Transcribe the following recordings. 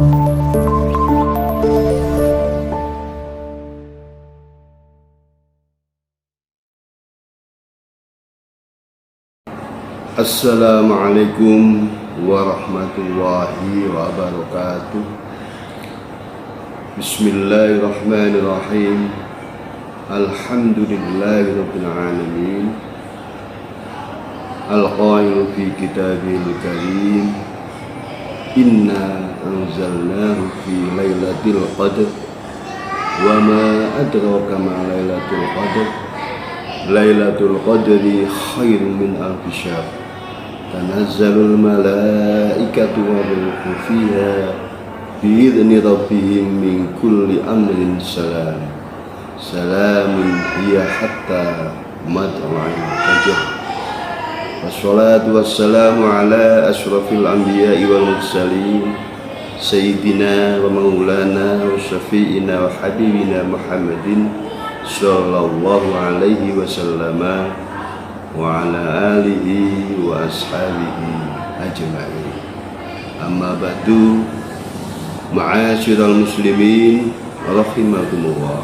Assalamualaikum warahmatullahi wabarakatuh. Bismillahirrahmanirrahim. Alhamdulillahi rabbil alamin. Al-qailu fi kitabihil karim, inna anzalnahu fi lailatul qadr wa ma adraka ma lailatul qadr. Lailatul qadri khairun min alfi syahr. Tanazzalul malaikatu wa ruhu fiha biidzni rabbihim min kulli amrin salam. Salamun hiya hatta matla'il fajr. Wassalatu wassalamu ala asyrafil anbiya'i wal mursalin sayyidina wa maulana wa syafi'ina wa habibina Muhammadin sallallahu alaihi wasallam wa ala alihi wa ashabihi ajma'in. Amma ba'du, ma'asyiral muslimin rahimakumullah.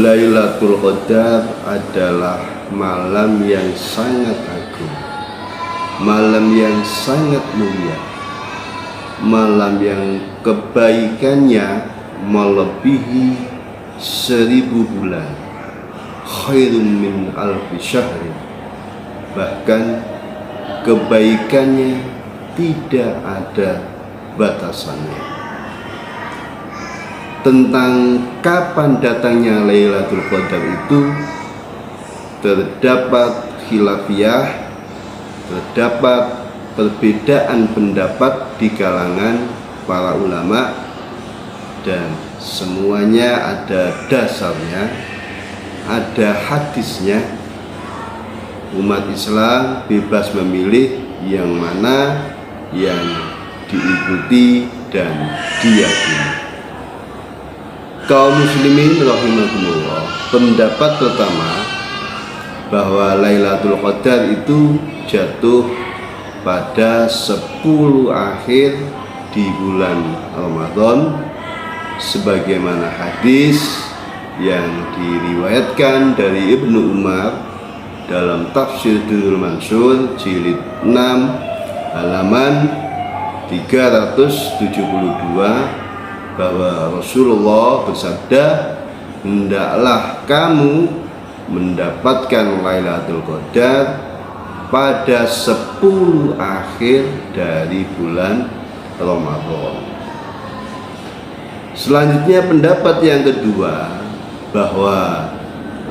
Lailatul Qadar adalah malam yang sangat agung, malam yang sangat mulia, malam yang kebaikannya melebihi 1000 bulan, khairun min alfi syahrin. Bahkan kebaikannya tidak ada batasannya. Tentang kapan datangnya Lailatul Qadar itu terdapat khilafiyah, terdapat perbedaan pendapat di kalangan para ulama, dan semuanya ada dasarnya, ada hadisnya. Umat Islam bebas memilih yang mana yang diikuti dan diyakini. Kaum muslimin rahimakumullah, pendapat pertama bahwa Lailatul Qadar itu jatuh pada 10 akhir di bulan Ramadan, sebagaimana hadis yang diriwayatkan dari Ibnu Umar dalam Tafsir Durrul Mansur jilid 6 halaman 372, bahwa Rasulullah bersabda, hendaklah kamu mendapatkan Lailatul Qadar pada 10 akhir dari bulan Ramadan. Selanjutnya pendapat yang kedua, bahwa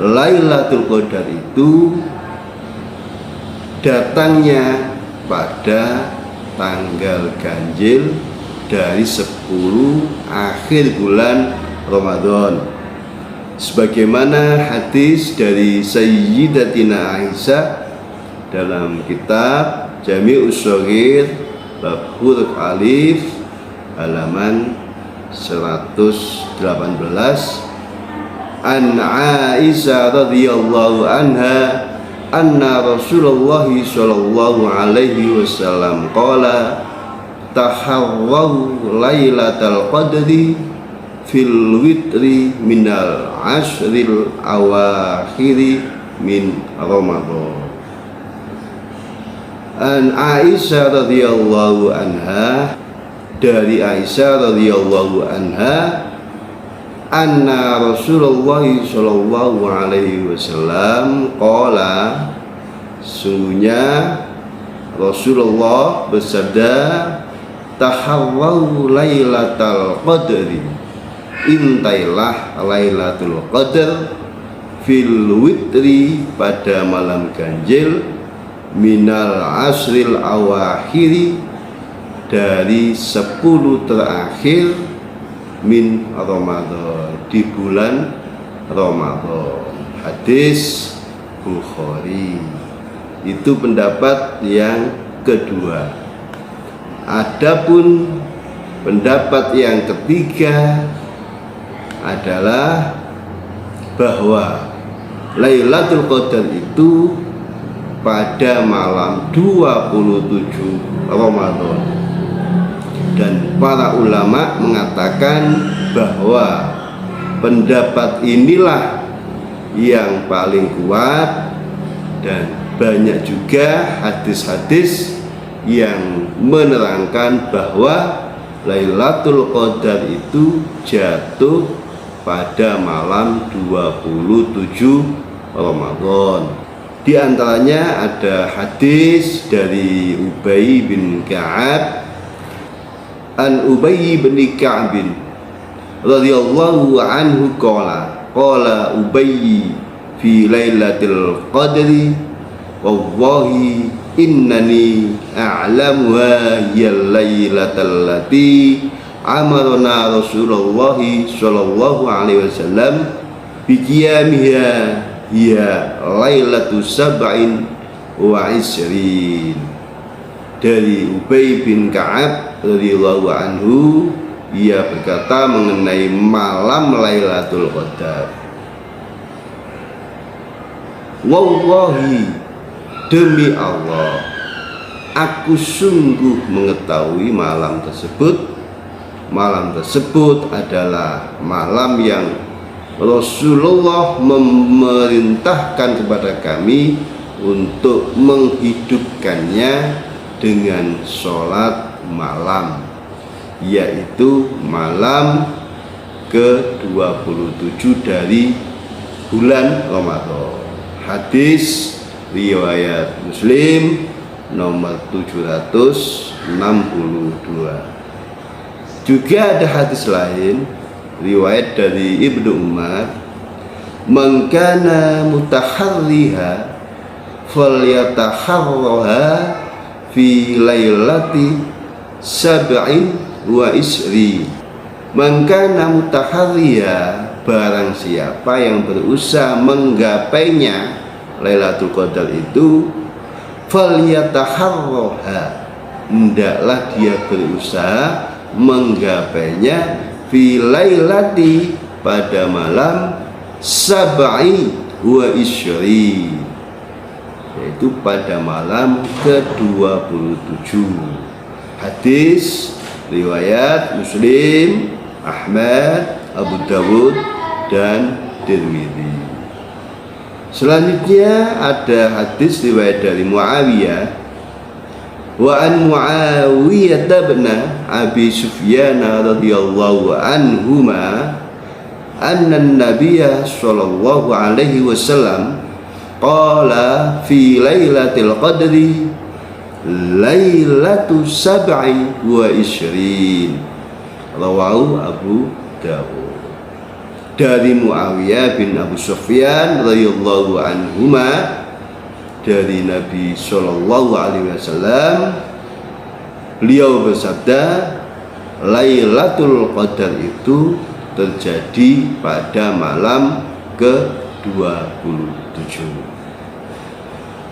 Lailatul Qadar itu datangnya pada tanggal ganjil dari 10 akhir bulan Ramadan, sebagaimana hadis dari Sayyidatina Aisyah dalam kitab Jami'us Shaghir bab huruf alif halaman 118, an Aisyah radhiyallahu anha anna Rasulullah sallallahu alaihi wasallam qala taharraw lailatal qadri fil witri minal ashril awakhiri min Ramadan. An Aisyah radhiyallahu anha, dari Aisyah radhiyallahu anha, anna Rasulullah sallallahu alaihi wasallam qala, sungguhnya Rasulullah bersabda, taharraw lailatal qadri, intailah Lailatul Qadar fil witri, pada malam ganjil, minal asril awakhiri, dari 10 terakhir, min Ramadan, di bulan Ramadan. Hadis Bukhari. Itu pendapat yang kedua. Adapun pendapat yang ketiga adalah bahwa Lailatul Qadar itu pada malam 27 Ramadan. para ulama mengatakan bahwa pendapat inilah yang paling kuat, dan banyak juga hadis-hadis yang menerangkan bahwa Lailatul Qadar itu jatuh pada malam 27 Ramadan. Di antaranya ada hadis dari Ubay bin Ka'ab, an Ubay bin Ka'ab radhiyallahu anhu qala Ubay fi lailatul qadri wallahi innani a'lamuha yal lailatal lati amarna Rasulullah sallallahu alaihi wasallam bi qiyamiha ya lailatu sab'in wa isrin. Dari Ubay bin Ka'ab radhiyallahu anhu, ia berkata mengenai malam Lailatul Qadar, wallahi, demi Allah, aku sungguh mengetahui malam tersebut. Malam tersebut adalah malam yang Rasulullah memerintahkan kepada kami untuk menghidupkannya dengan sholat malam, yaitu malam ke-27 dari bulan Ramadan. Hadis riwayat Muslim nomor 762. Juga ada hadis lain riwayat dari Ibnu Umar, man kana mutaharriha falyataharraha fi lailati sab'in wa isri. Man kana mutaharriha, barang siapa yang berusaha menggapainya Lailatul Qadar itu, falyataharraha, hendaklah dia berusaha menggapainya fi lailati, pada malam sab'i wa isri, yaitu pada malam ke-27. Hadis riwayat Muslim, Ahmad, Abu Dawud, dan Tirmidzi. Selanjutnya ada hadis riwayat dari Muawiyah, wa an Muawiyah bin Abi Sufyan radhiyallahu anhuma anna an-nabiyya sallallahu alaihi wasallam qala fi lailatul qadri lailatu sab'i wa isrin, rawahu Abu Dawud. Dari Muawiyah bin Abu Sufyan radhiyallahu anhuma, dari Nabi sallallahu alaihi wasallam, beliau bersabda, Lailatul Qadar itu terjadi pada malam ke-27.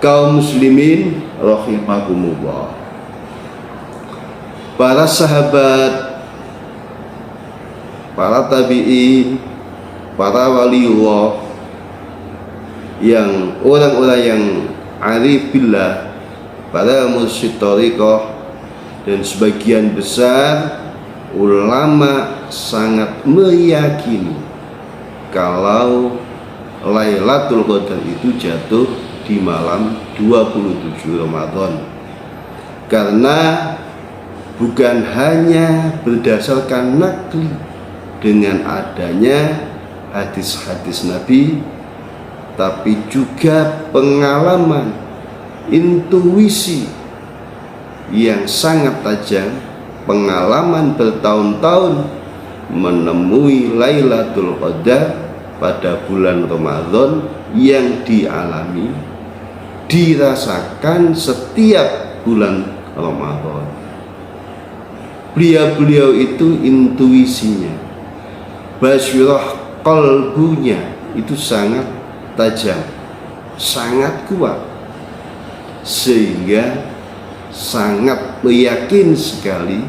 Kaum muslimin rahimakumullah, para sahabat, para tabi'in, para waliullah, yang orang-orang yang arif billah, para mursyid thariqah, dan sebagian besar ulama sangat meyakini kalau Lailatul Qadar itu jatuh di malam 27 Ramadan, karena bukan hanya berdasarkan nakli dengan adanya hadis-hadis Nabi, tapi juga pengalaman, intuisi yang sangat tajam, pengalaman bertahun-tahun menemui Lailatul Qadar pada bulan Ramadan yang dialami, dirasakan setiap bulan Ramadan. Beliau itu intuisinya, basyirah qalbunya itu sangat tajam, sangat kuat, sehingga sangat meyakin sekali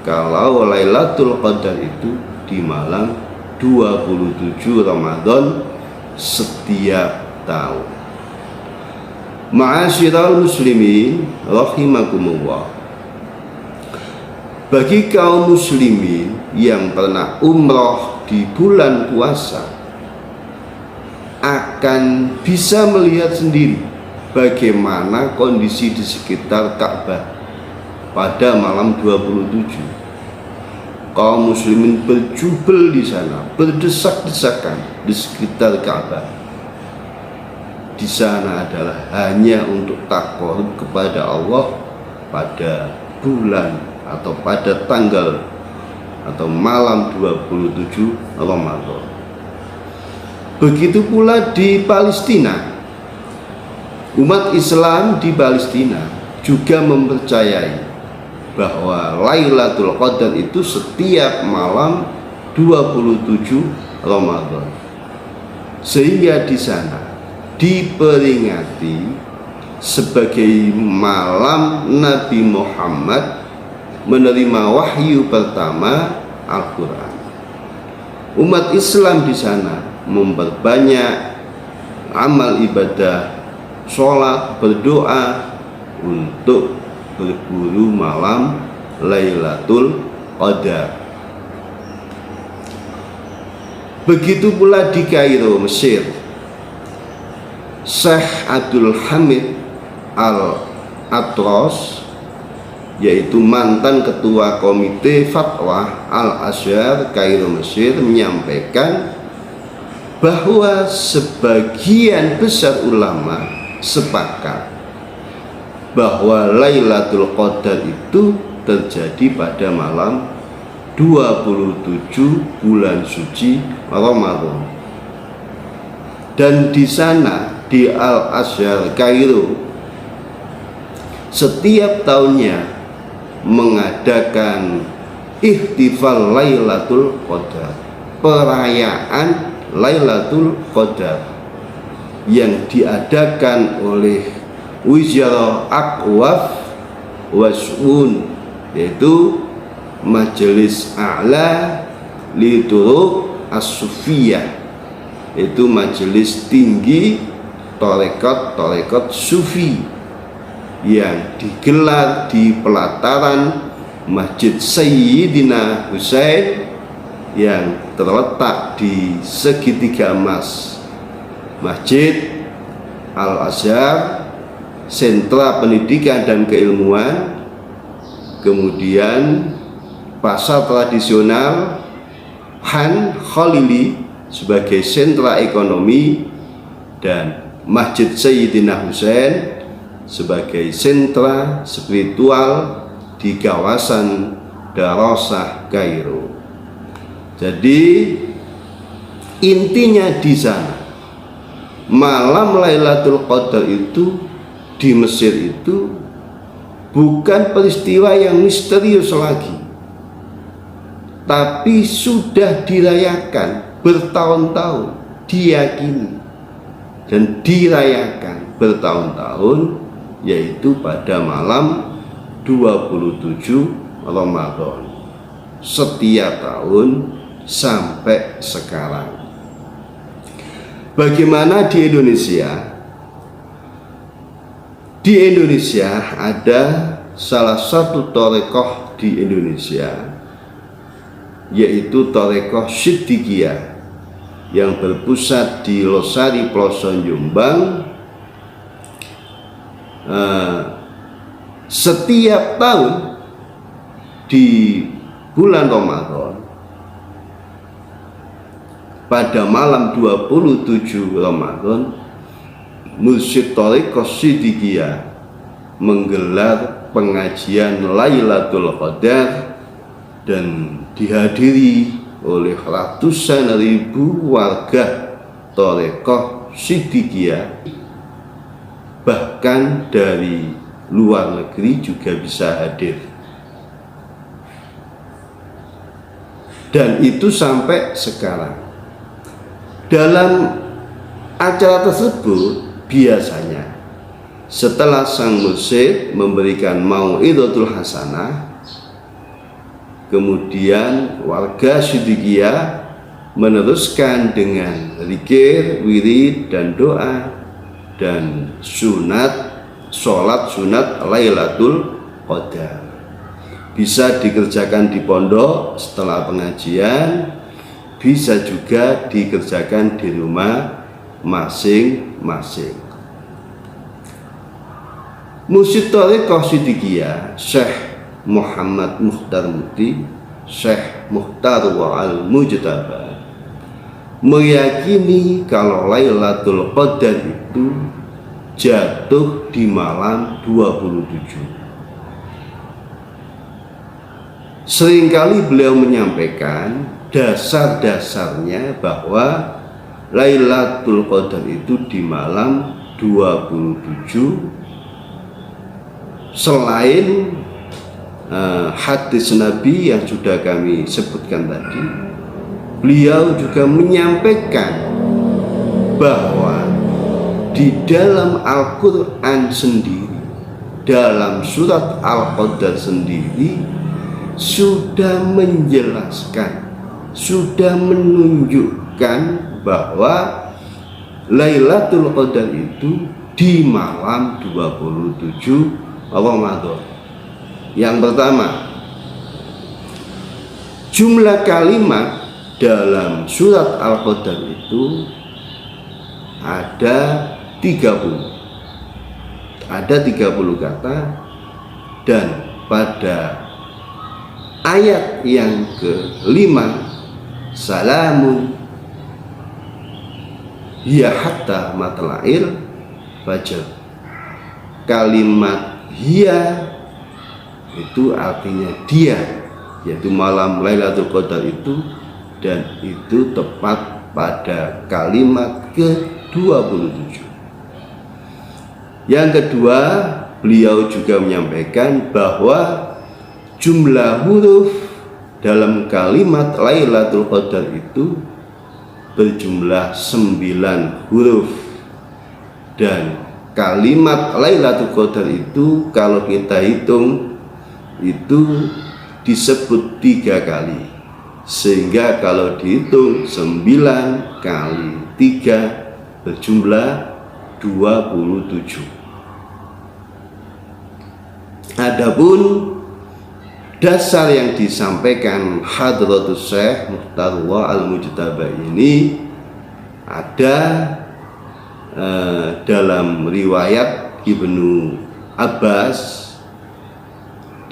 kalau Lailatul Qadar itu di malam 27 Ramadan setiap tahun. Ma'asyiral muslimin rahimakumullah, Bagi kaum muslimin yang pernah umroh di bulan puasa akan bisa melihat sendiri bagaimana kondisi di sekitar Ka'bah pada malam 27. Kaum muslimin berjubel di sana, berdesak-desakan di sekitar Ka'bah. Di sana adalah hanya untuk takarrub kepada Allah pada bulan atau pada tanggal atau malam 27 Ramadan. Begitu pula di Palestina. Umat Islam di Palestina juga mempercayai bahwa Lailatul Qadar itu setiap malam 27 Ramadan. Sehingga di sana diperingati sebagai malam Nabi Muhammad menerima wahyu pertama Al-Quran. Umat Islam di sana memperbanyak amal ibadah, sholat, berdoa untuk berburu malam Lailatul Qadar. Begitu pula di Kairo, Mesir. Syekh Abdul Hamid Al-Atros, yaitu mantan ketua komite fatwa Al-Azhar Kairo Mesir, menyampaikan bahwa sebagian besar ulama sepakat bahwa Lailatul Qadar itu terjadi pada malam 27 bulan suci Ramadan. Dan di sana di Al-Azhar Kairo setiap tahunnya mengadakan ihtifal Lailatul Qadar, perayaan Lailatul Qadar yang diadakan oleh Wizara Aqwaf Was'un, yaitu Majelis A'la li Turuq As-Sufiyah, yaitu majelis tinggi tarekat sufi yang digelar di pelataran Masjid Sayyidina Husain yang terletak di segitiga emas Masjid Al-Azhar, sentra pendidikan dan keilmuan, kemudian pasar tradisional Han Khalili sebagai sentra ekonomi, dan Masjid Sayyidina Husain sebagai sentra spiritual di kawasan Darasah Kairo. Jadi intinya di sana malam Lailatul Qadar itu di Mesir itu bukan peristiwa yang misterius lagi, tapi sudah dirayakan bertahun-tahun, diyakini dan dirayakan bertahun-tahun, yaitu pada malam 27 Ramadan setiap tahun sampai sekarang. Bagaimana di Indonesia? Di Indonesia ada salah satu tarekoh di Indonesia, yaitu tarekoh Siddiqiyah yang berpusat di Losari Ploson, Jombang. Setiap tahun di bulan Ramadan pada malam 27 Ramadan, Mursyid Tarekoh Siddiqiyah menggelar pengajian Lailatul Qadar dan dihadiri oleh ratusan ribu warga Tarekoh Siddiqiyah, bahkan dari luar negeri juga bisa hadir. Dan itu sampai sekarang. Dalam acara tersebut biasanya setelah sang mursyid memberikan mau'izatul hasanah, kemudian warga Siddiqiyah meneruskan dengan zikir, wirid dan doa dan sholat sunat Lailatul Qadar. bisa dikerjakan di pondok setelah pengajian, bisa juga dikerjakan di rumah masing-masing. Mursyid Thariqah Siddiqiyah Syekh Muhammad Mukhtar Muti, Syekh Mukhtar Al-Mujtaba, meyakini kalau Lailatul Qadar itu jatuh di malam 27. Seringkali beliau menyampaikan dasar-dasarnya bahwa Lailatul Qadar itu di malam 27, selain hadis Nabi yang sudah kami sebutkan tadi. Beliau juga menyampaikan bahwa di dalam Al-Quran sendiri, dalam surat Al-Qadar sendiri, sudah menjelaskan, sudah menunjukkan bahwa Lailatul Qadar itu di malam 27 Ramadan. Yang pertama, jumlah kalimat dalam surat Al-Qadar itu ada 30. Ada 30 kata, dan pada ayat yang kelima, salamun hiya hatta matla'il fajr. Kalimat hiya itu artinya dia, yaitu malam Lailatul Qadar itu, dan itu tepat pada kalimat ke-27. Yang kedua, beliau juga menyampaikan bahwa jumlah huruf dalam kalimat Lailatul Qadar itu berjumlah 9 huruf, dan kalimat Lailatul Qadar itu kalau kita hitung itu disebut 3 kali, sehingga kalau dihitung 9 kali 3 berjumlah 27. Adapun dasar yang disampaikan Hadratus Syekh Mukhtar Al-Mujtaba ini ada dalam riwayat Ibnu Abbas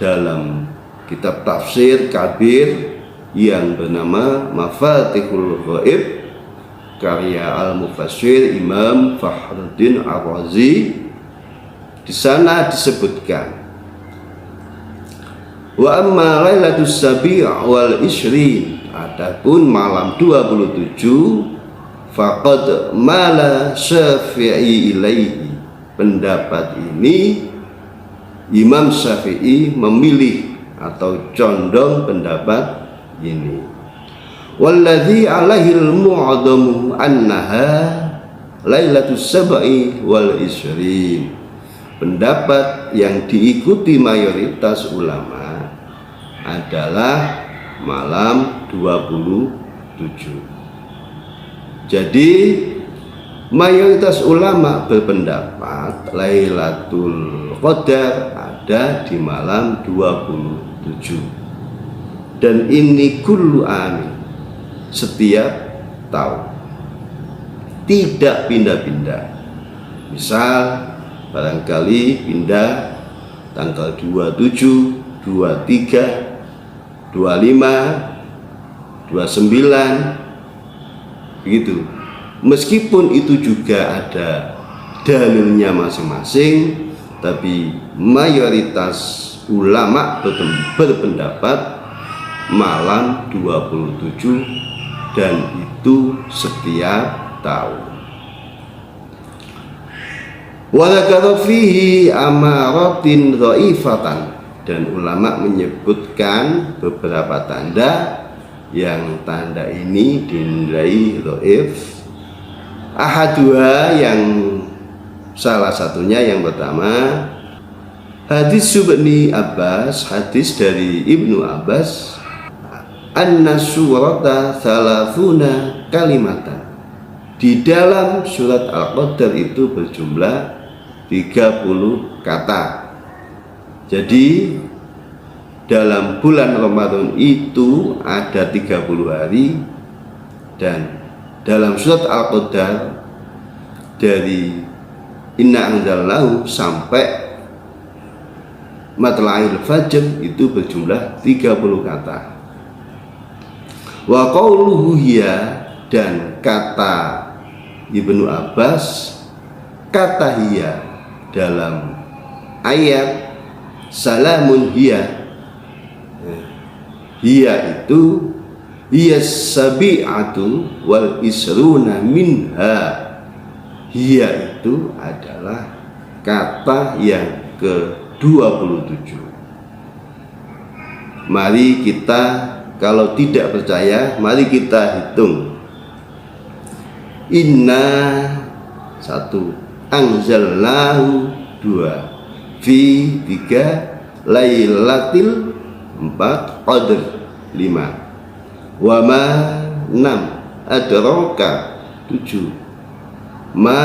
dalam kitab tafsir kabir yang bernama Mafatihul Ghaib karya Al-Mufassir Imam Fakhruddin Ar-Razi. Di sana disebutkan, wa amma lailatus sabi' wal ishrin, adapun malam 27, faqad mala Syafi'i ilaihi, pendapat ini Imam Syafi'i memilih atau condong pendapat ini. Walladzi alaihil mu'adhamu annaha lailatus sab'i wal ishrin, pendapat yang diikuti mayoritas ulama adalah malam 27. Jadi mayoritas ulama berpendapat Lailatul Qadar ada di malam 27, dan ini kullu amin, setiap tahun, tidak pindah-pindah. Misal barangkali pindah tanggal 27, 23, 25, 29, begitu. Meskipun itu juga ada dalilnya masing-masing, tapi mayoritas ulama berpendapat malam 27, dan itu setiap tahun. Wa dzakara fihi amaratin dhaifatan, dan ulama menyebutkan beberapa tanda yang tanda ini dinilai dhaif. Ahadua, yang salah satunya yang pertama, hadis Ibnu Abbas, hadis dari Ibnu Abbas, anna surata thalathuna kalimatan, di dalam surat Al-Qadar itu berjumlah 30 kata. Jadi dalam bulan Ramadan itu ada 30 hari, dan dalam surat Al-Qadar dari inna anzalnahu sampai matla'il fajr itu berjumlah 30 kata. Wa qauluhu hiya, dan kata Ibnu Abbas, kata hiya dalam ayat salamun hiya, hiya itu hiya sabi'atu wal isruna minha, hiya itu adalah kata yang ke-27. Mari kita, kalau tidak percaya, mari kita hitung. Inna 1, anzalnahu 2, fi 3, lailatil 4, qadr 5, wa ma 6, adraka 7, ma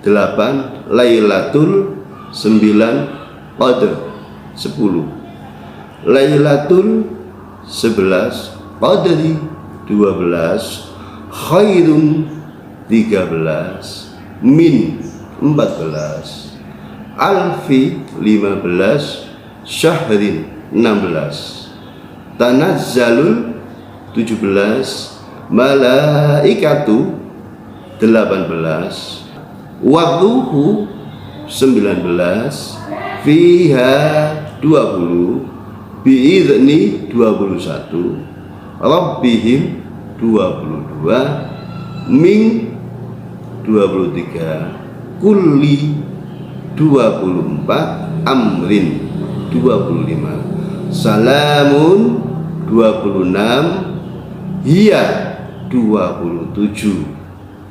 8, lailatul 9, qadr 10, lailatul 11, qadri 12, khairun 13, min 14, alfi 15, syahrin 16, tanazzalul 17, malaikatu 18, wadduhu 19, fiha 20, biizni 21, rabbihim 22, min 23, kulli 24, amrin 25, salamun 26, hiya 27.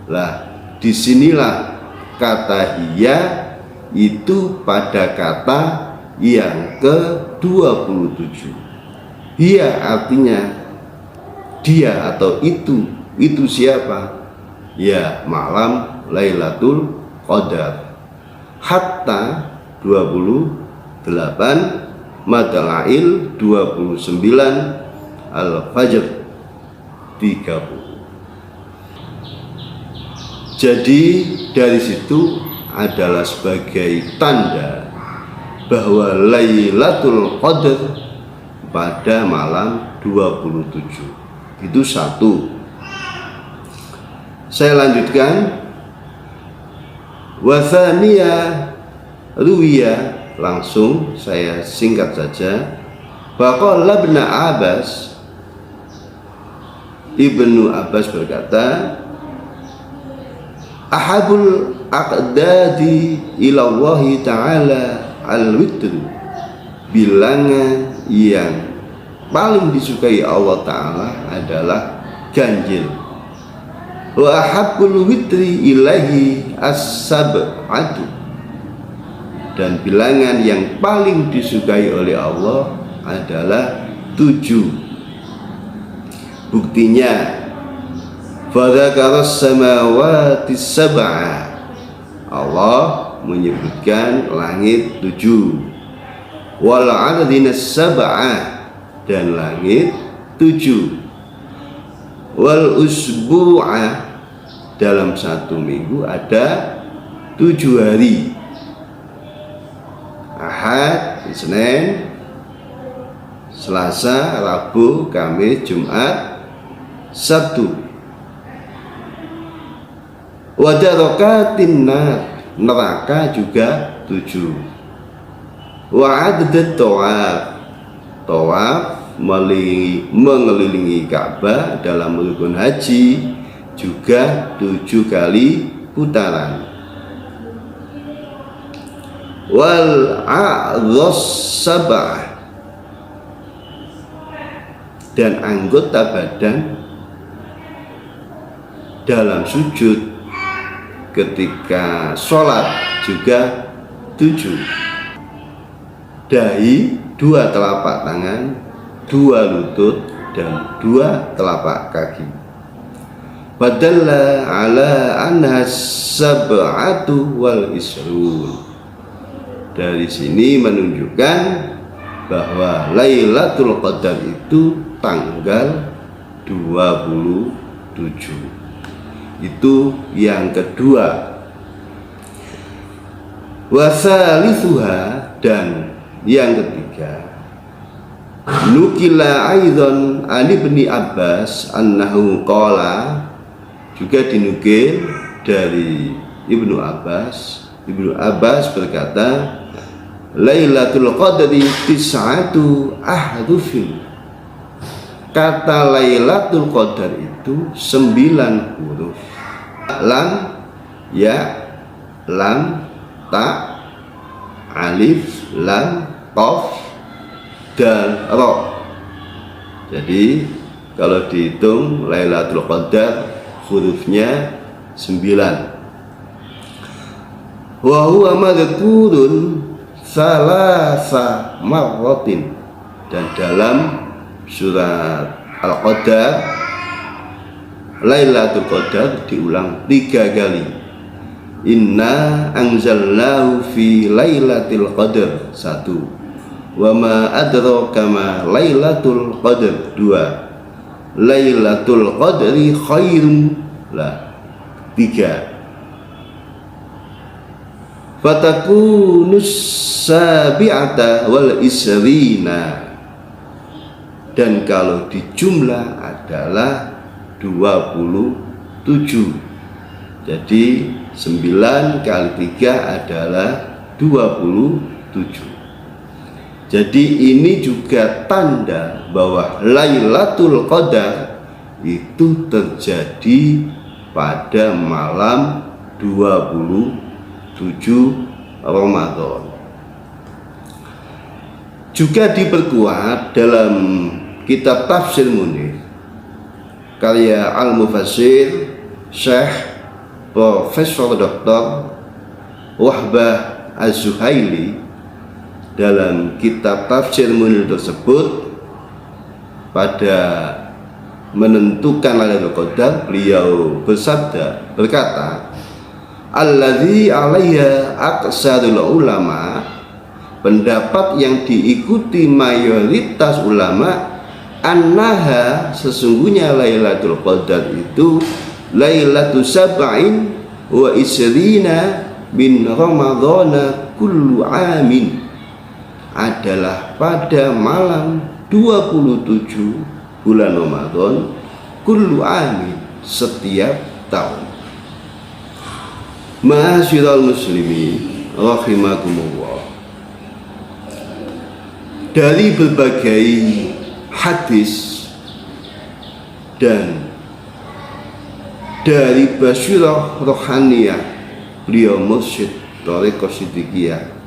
Lah, disinilah kata hiya itu pada kata yang ke-27. Hiya artinya dia atau itu siapa? Ya, malam Lailatul Qadar. Hatta 28, Matla'il 29, Al-Fajr 30. Jadi dari situ adalah sebagai tanda bahwa Lailatul Qadar pada malam 27. Itu satu. Saya lanjutkan. Wathaniya ruwiya, langsung saya singkat saja. Faqala Ibnu Abbas, Ibnu Abbas berkata, ahabul aqdadi ilallahi ta'ala al-witr, bilangan yang paling disukai Allah Ta'ala adalah ganjil. Wa ahabbul witri ilahi as-sab'atu, dan bilangan yang paling disukai oleh Allah adalah 7. Buktinya, fadzakaras samawati sab'a, Allah menyebutkan langit 7, wal ardina sab'a, dan langit 7, wal usbu'a, dalam satu minggu ada 7 hari, Ahad, Senin, Selasa, Rabu, Kamis, Jumat, Sabtu. Wadarakatin nar, neraka juga 7. Wa'adad tawaf, tawaf mengelilingi Ka'bah dalam rukun haji juga 7 kali putaran. Wal a'dhas sab'ah, dan anggota badan dalam sujud ketika sholat juga 7. Dahi, 2 telapak tangan, 2 lutut, dan 2 telapak kaki. Badalla ala anha sab'atu wal isrun. Dari sini menunjukkan bahwa Lailatul Qadar itu tanggal 27. Itu yang kedua. Wasalisuha, dan yang ketiga, nukila aidan an Ibni Abbas annahu qala, juga dinukil dari Ibnu Abbas. Ibnu Abbas berkata, Lailatul Qadri tis'atu ahrufin. Kata Lailatul Qadar itu 9 huruf. Lam, ya, lam, ta, alif, lam, qaf, dan ra. Jadi kalau dihitung Lailatul Qadar hurufnya 9. Wa huwa madhkurun salasa marratin, dan dalam surat Al-Qadar Lailatul Qadar diulang 3 kali. Inna anzalnahu fi Lailatul Qadar 1. Wa ma adraka ma Lailatul Qadar 2. Lailatul Qadri khairun 3. Fatakunus sabi'ata wal isrina, dan kalau dijumlah adalah 27. Jadi 9 kali 3 adalah 27. Jadi ini juga tanda bahwa Lailatul Qadar itu terjadi pada malam 27 Ramadan. Juga diperkuat dalam kitab Tafsir Munir karya Al-Mufassir Syekh Profesor Dr. Wahbah Az-Zuhaili. Dalam kitab Tafsir Munir tersebut, pada menentukan Lailatul Qadar, beliau berkata, alladzi alaiha aksarul ulama, pendapat yang diikuti mayoritas ulama, annaha, sesungguhnya Lailatul Qadar itu Lailatul Sab'in wa Isrina bin Ramadhana kullu amin, adalah pada malam 27 bulan Ramadan kullu amin, setiap tahun. Ma'asyiral muslimin rahimakumullah, dari berbagai hadis dan dari basyirah rohaniyah beliau mursyid Thariqah Siddiqiyah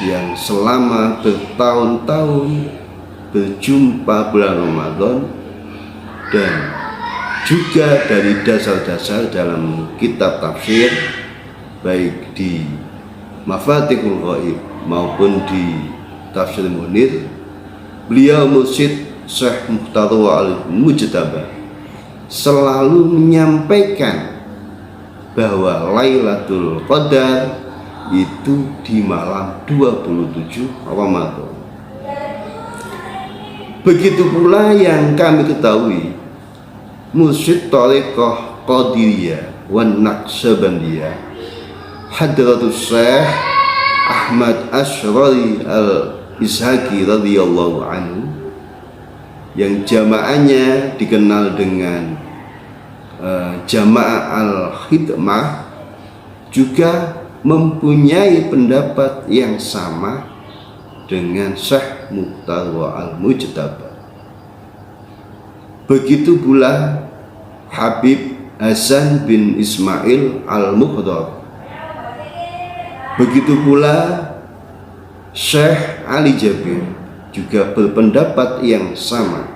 yang selama bertahun-tahun berjumpa bulan Ramadan, dan juga dari dasar-dasar dalam kitab tafsir baik di Mafatihul Ghaib maupun di Tafsir Munir, beliau mursyid Syekh Mukhtar Al-Mujtaba selalu menyampaikan bahwa Lailatul Qadar itu di malam 27 Ramadan. Begitu pula yang kami ketahui, mursyid Thariqah Qadiriyah wan Naqsabandiyah Hadratus Syekh Ahmad Asyrari Al-Ishaqi radhiyallahu anhu, yang jamaahnya dikenal dengan Jamaah Al-Khidmah, juga mempunyai pendapat yang sama dengan Syekh Mukhtar Al-Mujtaba. Begitu pula Habib Hasan bin Ismail Al-Mukhdar. Begitu pula Syekh Ali Jabir juga berpendapat yang sama.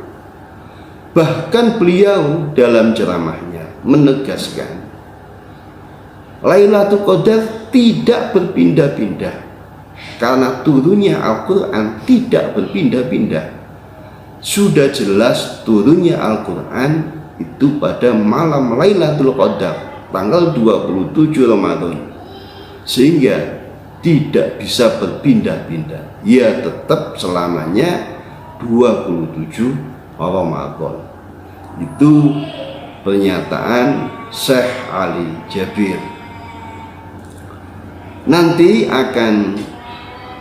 Bahkan beliau dalam ceramahnya menegaskan Lailatul Qadar tidak berpindah-pindah, karena turunnya Al-Quran tidak berpindah-pindah. Sudah jelas turunnya Al-Quran itu pada malam Lailatul Qadar tanggal 27 Ramadan, sehingga tidak bisa berpindah-pindah, ya tetap selamanya 27 Ramadan. Itu pernyataan Syekh Ali Jabir. Nanti akan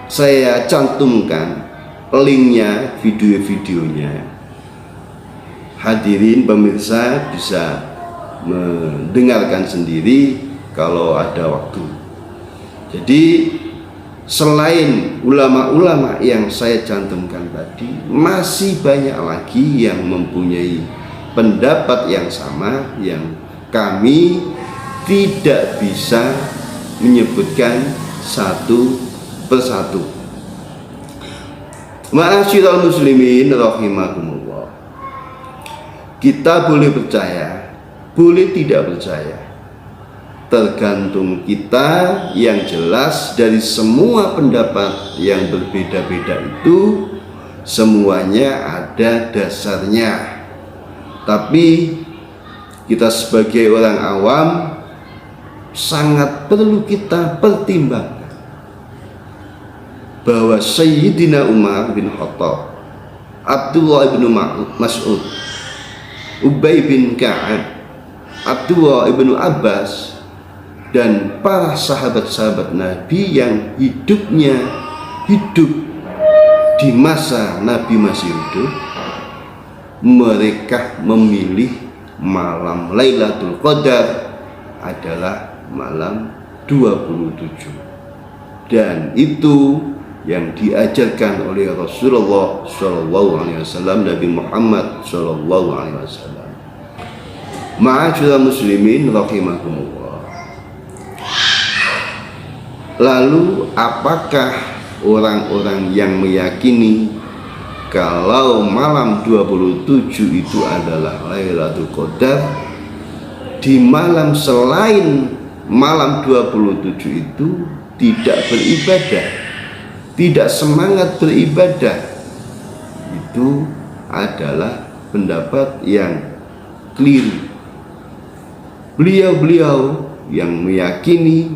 saya cantumkan linknya, video-videonya. Hadirin pemirsa bisa mendengarkan sendiri kalau ada waktu. Jadi selain ulama-ulama yang saya cantumkan tadi, masih banyak lagi yang mempunyai pendapat yang sama, yang kami tidak bisa menyebutkan satu persatu. Ma'asyiral muslimin rahimakumullah. Kita boleh percaya, boleh tidak percaya, tergantung kita. Yang jelas dari semua pendapat yang berbeda-beda itu semuanya ada dasarnya. Tapi kita sebagai orang awam sangat perlu kita pertimbangkan bahwa Sayyidina Umar bin Khattab, Abdullah bin Mas'ud, Ubay bin Ka'ab, Abdullah bin Abbas, dan para sahabat-sahabat Nabi yang hidup di masa Nabi masih hidup, mereka memilih malam Lailatul Qadar adalah malam 27, dan itu yang diajarkan oleh Rasulullah SAW, Nabi Muhammad SAW. Ma'asyiral muslimin rahimakumullah. Lalu apakah orang-orang yang meyakini kalau malam 27 itu adalah Lailatul Qadar, di malam selain malam 27 itu tidak beribadah, tidak semangat beribadah? Itu adalah pendapat yang keliru. Beliau-beliau yang meyakini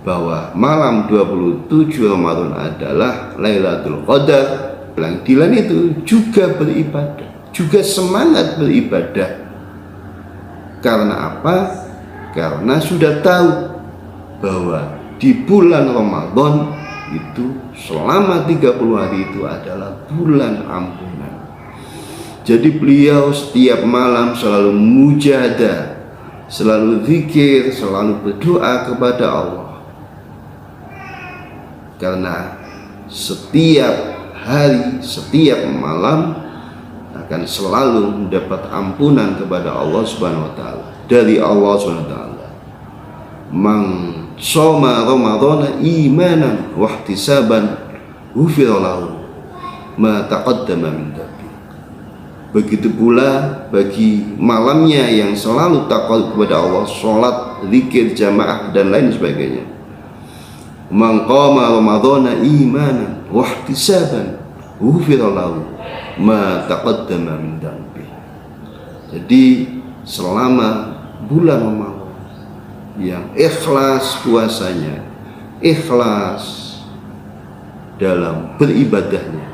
bahwa malam 27 Ramadan adalah Lailatul Qadar, bilang itu juga beribadah, juga semangat beribadah. Karena apa? Karena sudah tahu bahwa di bulan Ramadan itu selama 30 hari itu adalah bulan ampunan. Jadi beliau setiap malam selalu mujahadah, selalu zikir, selalu berdoa kepada Allah. Karena setiap hari, setiap malam akan selalu mendapat ampunan kepada Allah Subhanahu wa taala, dari Allah Subhanahu wa taala. Man shoma ramadhana imanan wa ihtisaban ghufira lahu ma taqaddama min dhanbi. Begitu pula bagi malamnya yang selalu takwa kepada Allah, salat, zikir jamaah dan lain sebagainya. Man qama ramadhana imanan wa ihtisaban ghufira lahu ma taqaddama min dhanbi. Jadi selama bulan Ramadan yang ikhlas puasanya, ikhlas dalam beribadahnya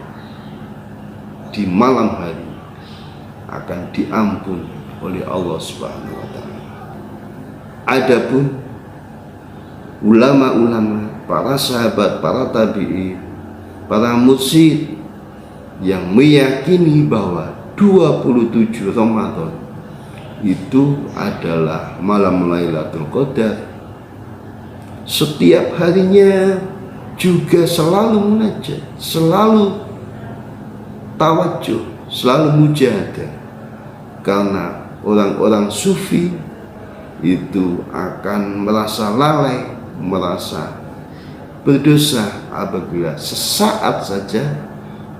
di malam hari, akan diampuni oleh Allah Subhanahu wa taala. Adapun ulama-ulama, para sahabat, para tabi'in, para mursyid yang meyakini bahwa 27 Ramadan itu adalah malam Lailatul Qadar, setiap harinya juga selalu munajat, selalu tawajuh, selalu mujahadah. Karena orang-orang sufi itu akan merasa lalai, merasa berdosa apabila sesaat saja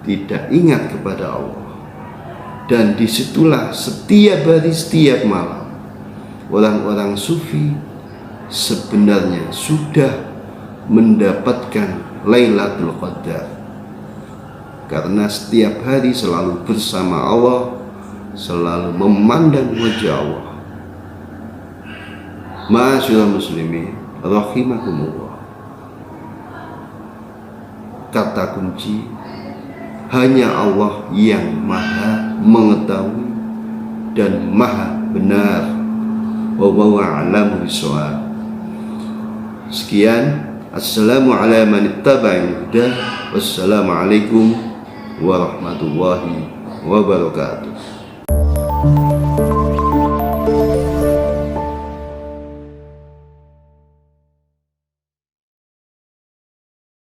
tidak ingat kepada Allah. Dan disitulah setiap hari, setiap malam orang-orang sufi sebenarnya sudah mendapatkan Lailatul Qadar, karena setiap hari selalu bersama Allah, selalu memandang wajah Allah. Ma'asyiral muslimin rahimakumullah. kata kunci. Hanya Allah yang maha mengetahui dan maha benar. Wallahu a'lamu bishawab. Sekian, assalamualaikum warahmatullahi wabarakatuh.